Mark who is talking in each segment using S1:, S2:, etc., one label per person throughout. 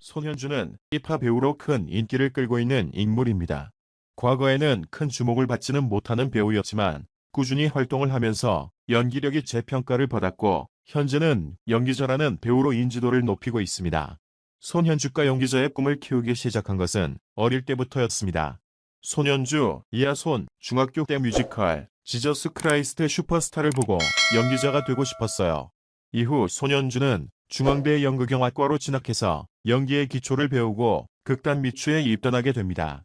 S1: 손현주는 힙합 배우로 큰 인기를 끌고 있는 인물입니다. 과거에는 큰 주목을 받지는 못하는 배우였지만 꾸준히 활동을 하면서 연기력이 재평가를 받았고 현재는 연기자라는 배우로 인지도를 높이고 있습니다. 손현주가 연기자의 꿈을 키우기 시작한 것은 어릴 때부터였습니다. 손현주, 이하손, 중학교 때 뮤지컬 지저스 크라이스트 슈퍼스타를 보고 연기자가 되고 싶었어요. 이후 손현주는 중앙대 연극영화과로 진학해서 연기의 기초를 배우고 극단 미추에 입단하게 됩니다.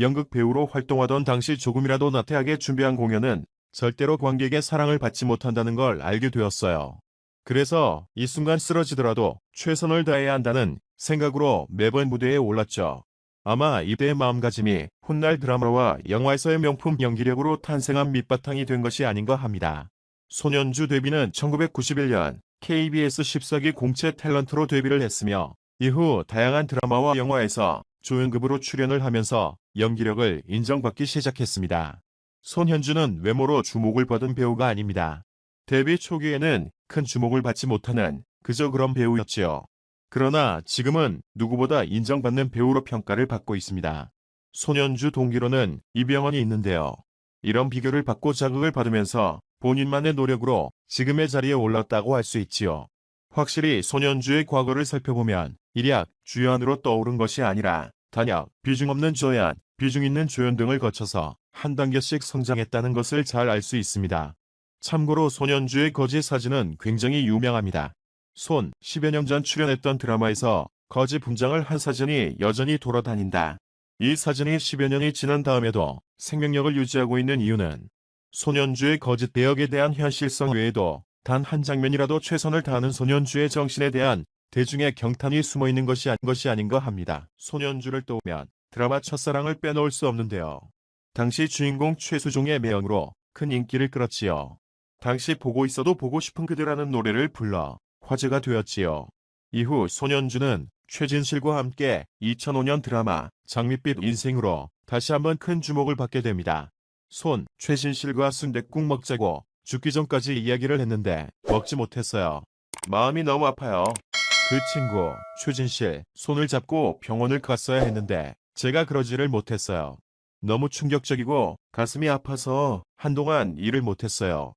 S1: 연극 배우로 활동하던 당시 조금이라도 나태하게 준비한 공연은 절대로 관객의 사랑을 받지 못한다는 걸 알게 되었어요. 그래서 이 순간 쓰러지더라도 최선을 다해야 한다는 생각으로 매번 무대에 올랐죠. 아마 이때의 마음가짐이 훗날 드라마와 영화에서의 명품 연기력으로 탄생한 밑바탕이 된 것이 아닌가 합니다. 손현주 데뷔는 1991년 KBS 14기 공채 탤런트로 데뷔를 했으며 이후 다양한 드라마와 영화에서 조연급으로 출연을 하면서 연기력을 인정받기 시작했습니다. 손현주는 외모로 주목을 받은 배우가 아닙니다. 데뷔 초기에는 큰 주목을 받지 못하는 그저 그런 배우였지요. 그러나 지금은 누구보다 인정받는 배우로 평가를 받고 있습니다. 손현주 동기로는 이병헌이 있는데요. 이런 비교를 받고 자극을 받으면서 본인만의 노력으로 지금의 자리에 올랐다고 할 수 있지요. 확실히 손현주의 과거를 살펴보면 일약 주연으로 떠오른 것이 아니라 단역, 비중 없는 조연, 비중 있는 조연 등을 거쳐서 한 단계씩 성장했다는 것을 잘 알 수 있습니다. 참고로 손현주의 거지 사진은 굉장히 유명합니다. 10여 년 전 출연했던 드라마에서 거지 분장을 한 사진이 여전히 돌아다닌다. 이 사진이 10여 년이 지난 다음에도 생명력을 유지하고 있는 이유는 손현주의 거짓 대역에 대한 현실성 외에도 단 한 장면이라도 최선을 다하는 손현주의 정신에 대한 대중의 경탄이 숨어있는 것이 아닌가 합니다. 손현주를 떠오면 드라마 첫사랑을 빼놓을 수 없는데요. 당시 주인공 최수종의 매형으로 큰 인기를 끌었지요. 당시 보고 있어도 보고 싶은 그대라는 노래를 불러 화제가 되었지요. 이후 손현주는 최진실과 함께 2005년 드라마 장밋빛 인생으로 다시 한번 큰 주목을 받게 됩니다. 최진실과 순댓국 먹자고 죽기 전까지 이야기를 했는데 먹지 못했어요. 마음이 너무 아파요. 그 친구 최진실 손을 잡고 병원을 갔어야 했는데 제가 그러지를 못했어요. 너무 충격적이고 가슴이 아파서 한동안 일을 못했어요.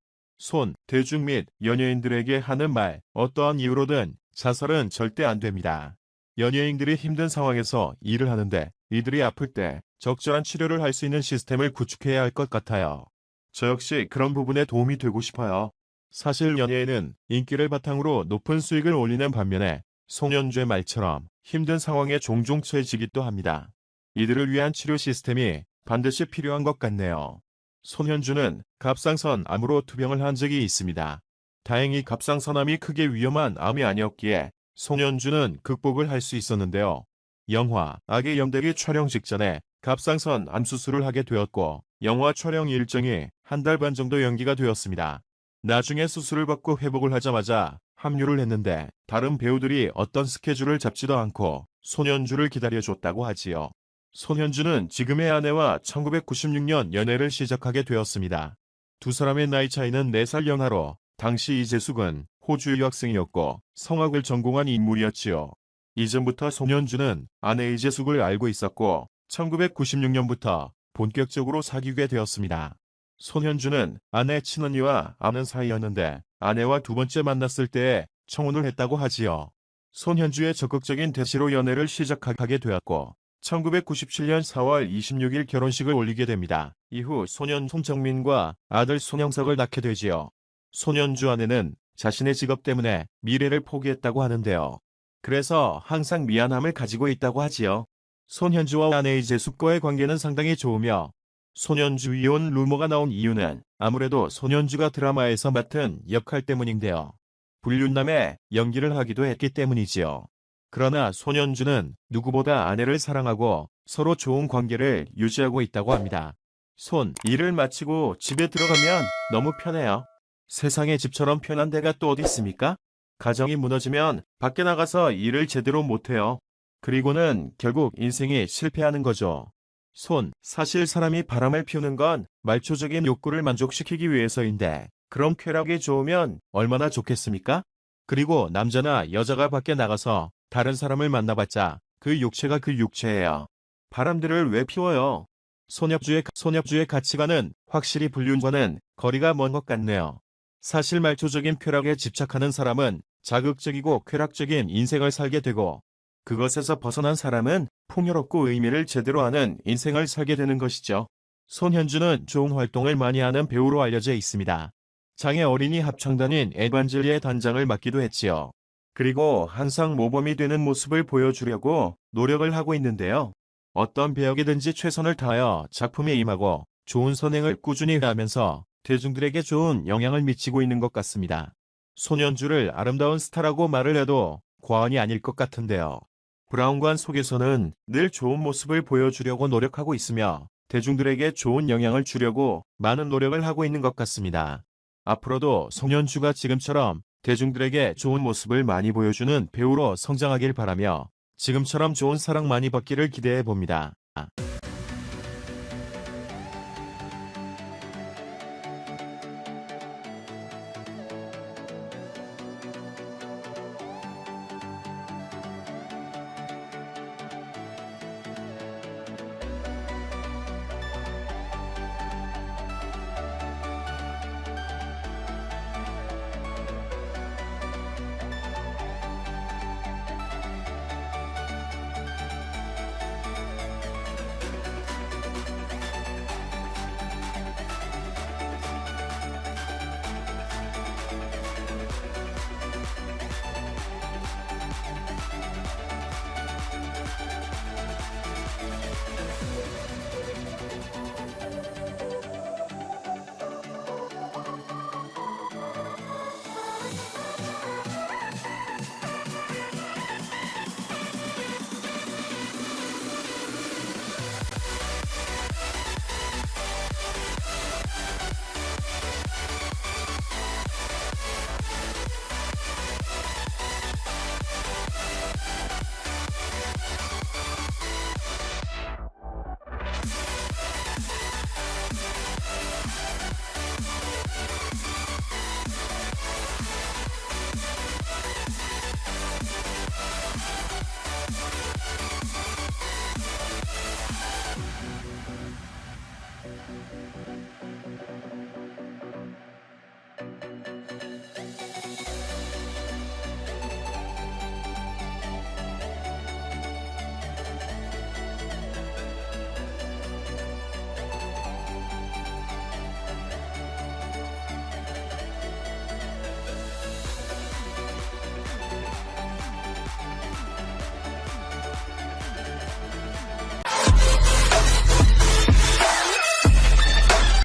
S1: 대중 및 연예인들에게 하는 말, 어떠한 이유로든 자살은 절대 안 됩니다. 연예인들이 힘든 상황에서 일을 하는데 이들이 아플 때 적절한 치료를 할 수 있는 시스템을 구축해야 할 것 같아요. 저 역시 그런 부분에 도움이 되고 싶어요. 사실 연예인은 인기를 바탕으로 높은 수익을 올리는 반면에 손현주의 말처럼 힘든 상황에 종종 처해지기도 합니다. 이들을 위한 치료 시스템이 반드시 필요한 것 같네요. 손현주는 갑상선암으로 투병을 한 적이 있습니다. 다행히 갑상선암이 크게 위험한 암이 아니었기에 손현주는 극복을 할 수 있었는데요. 영화 악의 연대기 촬영 직전에 갑상선암 수술을 하게 되었고 영화 촬영 일정이 한 달 반 정도 연기가 되었습니다. 나중에 수술을 받고 회복을 하자마자 합류를 했는데 다른 배우들이 어떤 스케줄을 잡지도 않고 손현주를 기다려줬다고 하지요. 손현주는 지금의 아내와 1996년 연애를 시작하게 되었습니다. 두 사람의 나이 차이는 4살 연하로 당시 이재숙은 호주 유학생이었고 성악을 전공한 인물이었지요. 이전부터 손현주는 아내 이재숙을 알고 있었고 1996년부터 본격적으로 사귀게 되었습니다. 손현주는 아내 친언니와 아는 사이였는데 아내와 두 번째 만났을 때에 청혼을 했다고 하지요. 손현주의 적극적인 대시로 연애를 시작하게 되었고 1997년 4월 26일 결혼식을 올리게 됩니다. 이후 소년 송정민과 아들 손영석을 낳게 되지요. 손현주 아내는 자신의 직업 때문에 미래를 포기했다고 하는데요. 그래서 항상 미안함을 가지고 있다고 하지요. 손현주와 아내 이재숙과의 관계는 상당히 좋으며 손현주 이혼 루머가 나온 이유는 아무래도 손현주가 드라마에서 맡은 역할 때문인데요. 불륜남의 연기를 하기도 했기 때문이지요. 그러나 손현주는 누구보다 아내를 사랑하고 서로 좋은 관계를 유지하고 있다고 합니다. 일을 마치고 집에 들어가면 너무 편해요. 세상에 집처럼 편한 데가 또 어디 있습니까? 가정이 무너지면 밖에 나가서 일을 제대로 못해요. 그리고는 결국 인생이 실패하는 거죠. 사실 사람이 바람을 피우는 건 말초적인 욕구를 만족시키기 위해서인데 그럼 쾌락이 좋으면 얼마나 좋겠습니까? 그리고 남자나 여자가 밖에 나가서 다른 사람을 만나봤자 그 육체가 그 육체예요. 바람들을 왜 피워요? 소녀주의 가치관은 확실히 불륜과는 거리가 먼 것 같네요. 사실 말초적인 쾌락에 집착하는 사람은 자극적이고 쾌락적인 인생을 살게 되고, 그것에서 벗어난 사람은 풍요롭고 의미를 제대로 아는 인생을 살게 되는 것이죠. 손현주는 좋은 활동을 많이 하는 배우로 알려져 있습니다. 장애 어린이 합창단인 에반젤리의 단장을 맡기도 했지요. 그리고 항상 모범이 되는 모습을 보여주려고 노력을 하고 있는데요. 어떤 배역이든지 최선을 다하여 작품에 임하고 좋은 선행을 꾸준히 하면서 대중들에게 좋은 영향을 미치고 있는 것 같습니다. 손현주를 아름다운 스타라고 말을 해도 과언이 아닐 것 같은데요. 브라운관 속에서는 늘 좋은 모습을 보여주려고 노력하고 있으며 대중들에게 좋은 영향을 주려고 많은 노력을 하고 있는 것 같습니다. 앞으로도 손현주가 지금처럼 대중들에게 좋은 모습을 많이 보여주는 배우로 성장하길 바라며 지금처럼 좋은 사랑 많이 받기를 기대해 봅니다.